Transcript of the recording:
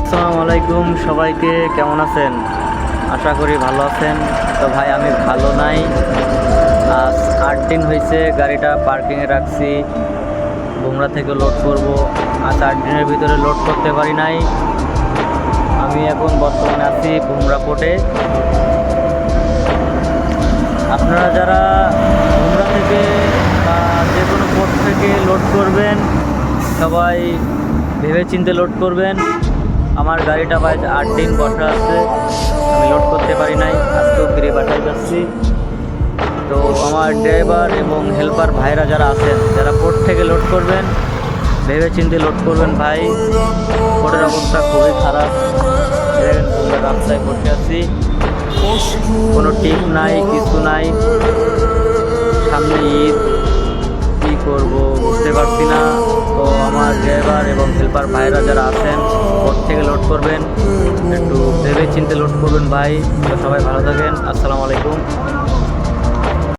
আসসালামু আলাইকুম সবাইকে, কেমন আছেন? আশা করি ভালো আছেন। তো ভাই আমি ভালো নাই। আজ 8 দিন হয়েছে গাড়িটা পার্কিংয়ে রাখছি, বুমরা থেকে লোড করব। আজ 8 দিনের ভিতরে লোড করতে পারি নাই। আমি এখন বর্তমানে আছি বুমরা পোর্টে। আপনারা যারা বুমরা থেকে বা যে কোনো পোর্ট থেকে লোড করবেন সবাই ভেবে চিন্তে লোড করবেন। আমার গাড়িটা ভাই 8 দিন বসা আছে, আমি লোড করতে পারি নাই। আজকেও ফিরে বাসায় যাচ্ছি। তো আমার ড্রাইভার এবং হেল্পার ভাইরা যারা আছেন, যারা পোর্ট থেকে লোড করবেন ভেবে চিন্তে লোড করবেন ভাই। পোর্টের অবস্থা খুবই খারাপ। দেখেন আমরা রাস্তায় বসে আছি, কোনো টিপ নাই, কিছু নাই। সামনে ঈদ, কী করবো বুঝতে পারছি না। তো আমার ড্রাইভার এবং হেল্পার ভাইরা যারা আছেন পোর্ট থেকে লোড করবেন, একটু ভেবে চিন্তে লোড করবেন ভাই। তো সবাই ভালো থাকেন। আসসালামু আলাইকুম।